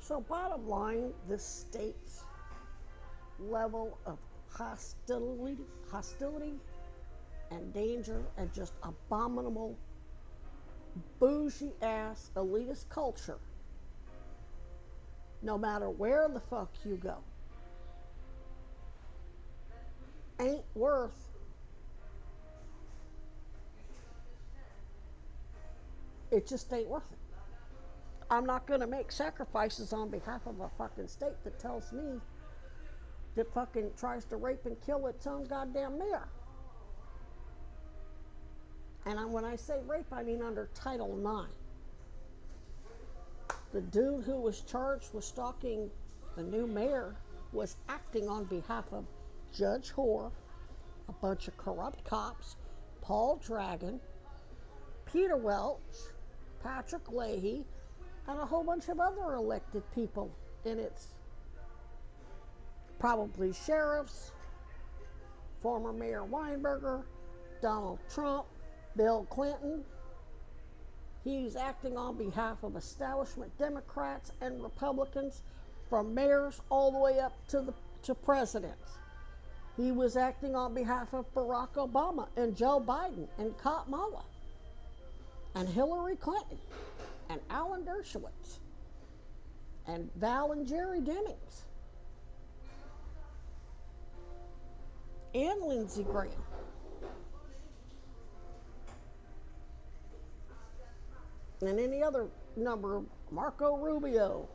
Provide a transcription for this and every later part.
So, bottom line, this state's level of hostility and danger and just abominable, bougie ass elitist culture, no matter where the fuck you go, ain't worth it. Just ain't worth it. I'm not going to make sacrifices on behalf of a fucking state that tells me that fucking tries to rape and kill its own goddamn mayor. And when I say rape, I mean under Title IX. The dude who was charged with stalking the new mayor was acting on behalf of Judge Hoare, a bunch of corrupt cops, Paul Dragon, Peter Welch, Patrick Leahy, and a whole bunch of other elected people in its probably sheriffs, former Mayor Weinberger, Donald Trump, Bill Clinton. He's acting on behalf of establishment Democrats and Republicans, from mayors all the way up to presidents. He was acting on behalf of Barack Obama and Joe Biden and Kamala and Hillary Clinton and Alan Dershowitz and Val and Jerry Demings and Lindsey Graham. And any other number of Marco Rubio,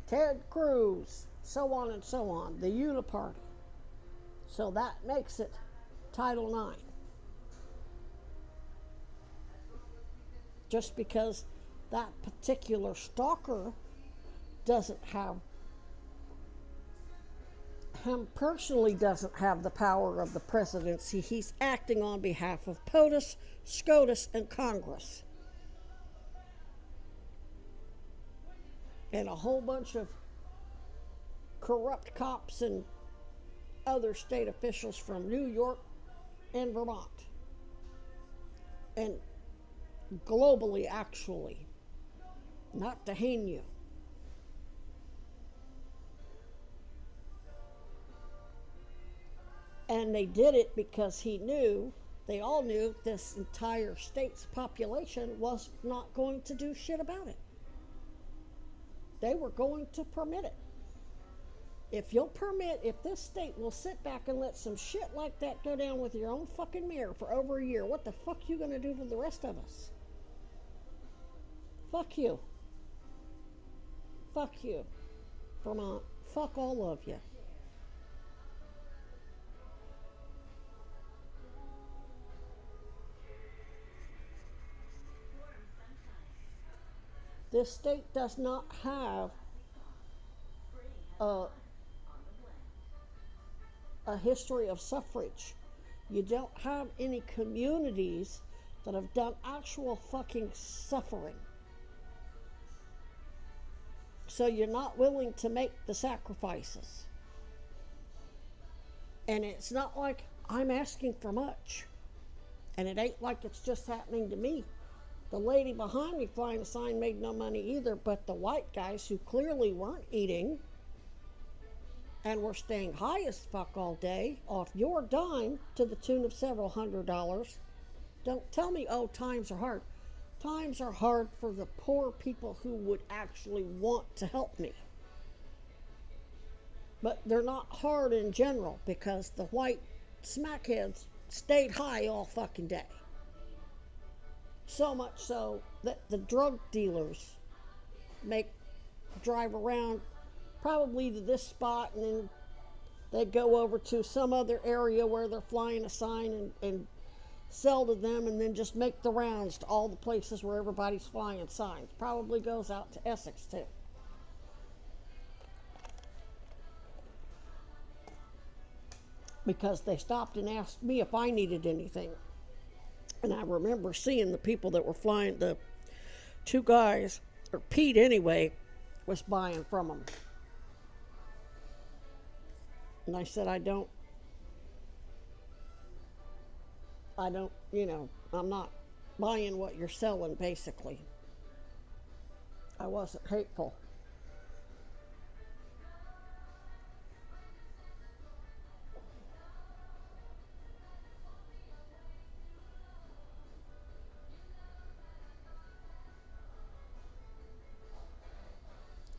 Ted Cruz, so on and so on, the Uniparty. So that makes it Title IX. Just because that particular stalker doesn't have, him personally doesn't have the power of the presidency, he's acting on behalf of POTUS, SCOTUS, and Congress. And a whole bunch of corrupt cops and other state officials from New York and Vermont. And globally, actually, not to hang you. And they did it because they all knew this entire state's population was not going to do shit about it. They were going to permit it. If this state will sit back and let some shit like that go down with your own fucking mayor for over a year, what the fuck you gonna do to the rest of us? Fuck you. Fuck you, Vermont. Fuck all of you. This state does not have a history of suffrage. You don't have any communities that have done actual fucking suffering. So you're not willing to make the sacrifices. And it's not like I'm asking for much. And it ain't like it's just happening to me. The lady behind me flying a sign made no money either, but the white guys who clearly weren't eating and were staying high as fuck all day off your dime to the tune of several $100s. Don't tell me, oh, times are hard. Times are hard for the poor people who would actually want to help me. But they're not hard in general because the white smackheads stayed high all fucking day. So much so that the drug dealers drive around probably to this spot and then they go over to some other area where they're flying a sign and sell to them, and then just make the rounds to all the places where everybody's flying signs. Probably goes out to Essex too. Because they stopped and asked me if I needed anything. And I remember seeing the people that were flying, the two guys, or Pete anyway, was buying from them. And I said, I'm not buying what you're selling, basically. I wasn't hateful.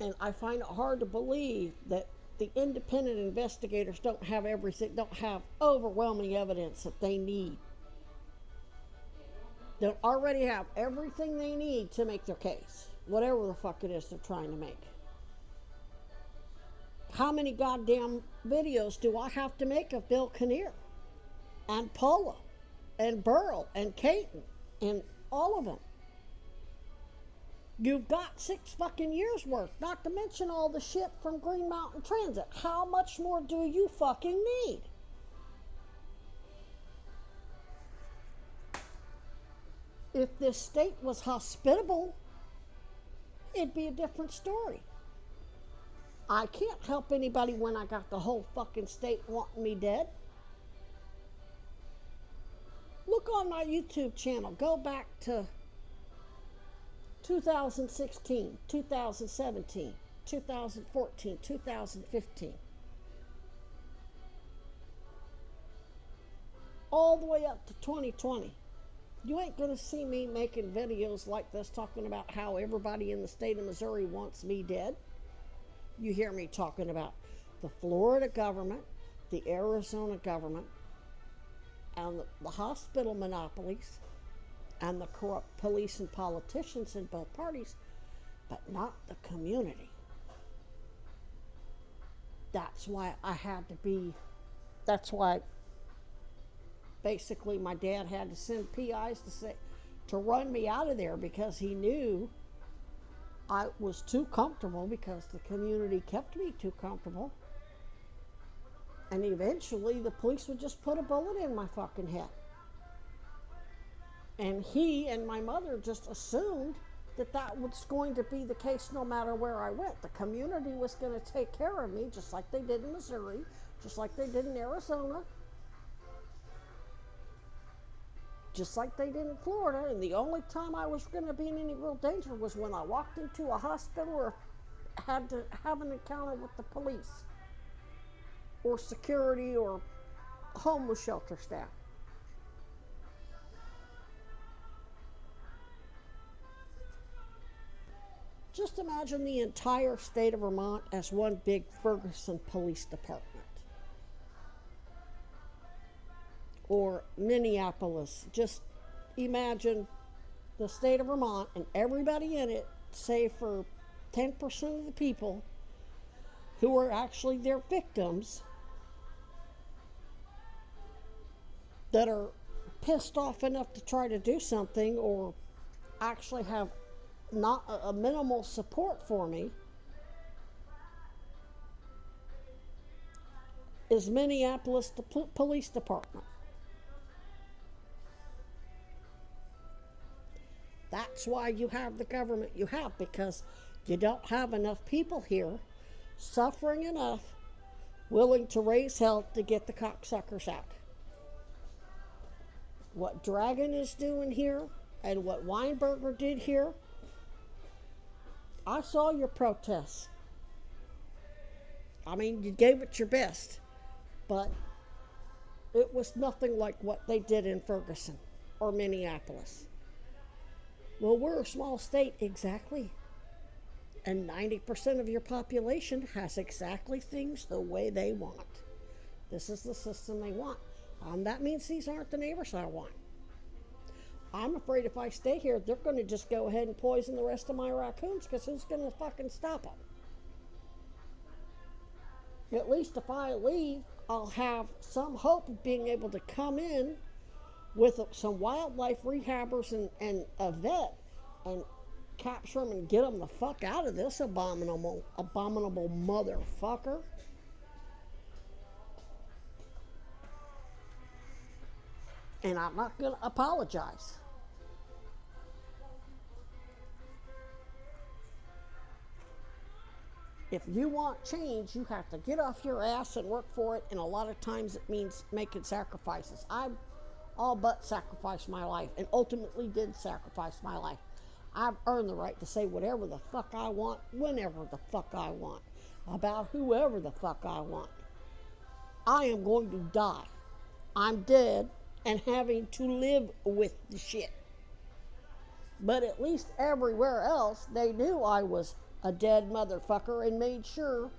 And I find it hard to believe that the independent investigators don't have everything, don't have overwhelming evidence that they need. They already have everything they need to make their case, whatever the fuck it is they're trying to make. How many goddamn videos do I have to make of Bill Kinnear and Paula and Burl and Caton and all of them? You've got 6 fucking years worth, not to mention all the shit from Green Mountain Transit. How much more do you fucking need? If this state was hospitable, it'd be a different story. I can't help anybody when I got the whole fucking state wanting me dead. Look on my YouTube channel. Go back to 2016, 2017, 2014, 2015. All the way up to 2020. You ain't gonna see me making videos like this talking about how everybody in the state of Missouri wants me dead. You hear me talking about the Florida government, the Arizona government, and the hospital monopolies, and the corrupt police and politicians in both parties, but not the community. That's why basically my dad had to send PIs to run me out of there, because he knew I was too comfortable, because the community kept me too comfortable. And eventually the police would just put a bullet in my fucking head. And he and my mother just assumed that was going to be the case no matter where I went. The community was going to take care of me, just like they did in Missouri, just like they did in Arizona, just like they did in Florida. And the only time I was going to be in any real danger was when I walked into a hospital or had to have an encounter with the police or security or homeless shelter staff. Just imagine the entire state of Vermont as one big Ferguson Police Department. Or Minneapolis. Just imagine the state of Vermont and everybody in it, save for 10% of the people who are actually their victims, that are pissed off enough to try to do something or actually have not a minimal support for me, is Minneapolis Police Department. That's why you have the government you have, because you don't have enough people here suffering enough, willing to raise hell to get the cocksuckers out. What Dragon is doing here and what Weinberger did here, I saw your protests. I mean, you gave it your best, but it was nothing like what they did in Ferguson or Minneapolis. Well, we're a small state, exactly. And 90% of your population has exactly things the way they want. This is the system they want. That means these aren't the neighbors I want. I'm afraid if I stay here, they're going to just go ahead and poison the rest of my raccoons, because who's going to fucking stop them? At least if I leave, I'll have some hope of being able to come in with some wildlife rehabbers and a vet and capture them and get them the fuck out of this abominable motherfucker. And I'm not going to apologize. If you want change, you have to get off your ass and work for it, and a lot of times it means making sacrifices. I all but sacrificed my life, and ultimately did sacrifice my life. I've earned the right to say whatever the fuck I want, whenever the fuck I want, about whoever the fuck I want. I am going to die. I'm dead and having to live with the shit. But at least everywhere else, they knew I was a dead motherfucker and made sure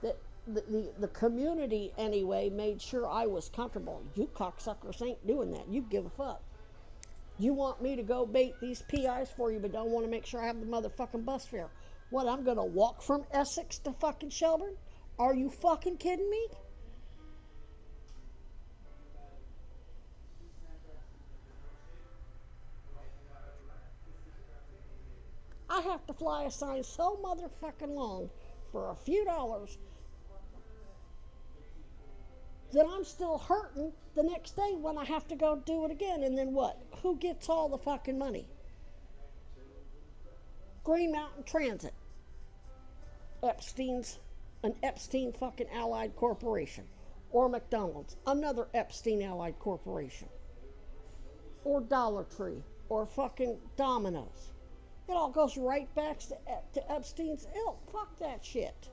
that the community, anyway, made sure I was comfortable. You cocksuckers ain't doing that. You give a fuck. You want me to go bait these PIs for you, but don't want to make sure I have the motherfucking bus fare. What, I'm going to walk from Essex to fucking Shelburne? Are you fucking kidding me? I have to fly a sign so motherfucking long for a few dollars that I'm still hurting the next day when I have to go do it again. And then what? Who gets all the fucking money? Green Mountain Transit. An Epstein fucking allied corporation. Or McDonald's, another Epstein allied corporation. Or Dollar Tree, or fucking Domino's. It all goes right back to Epstein's ilk. Fuck that shit.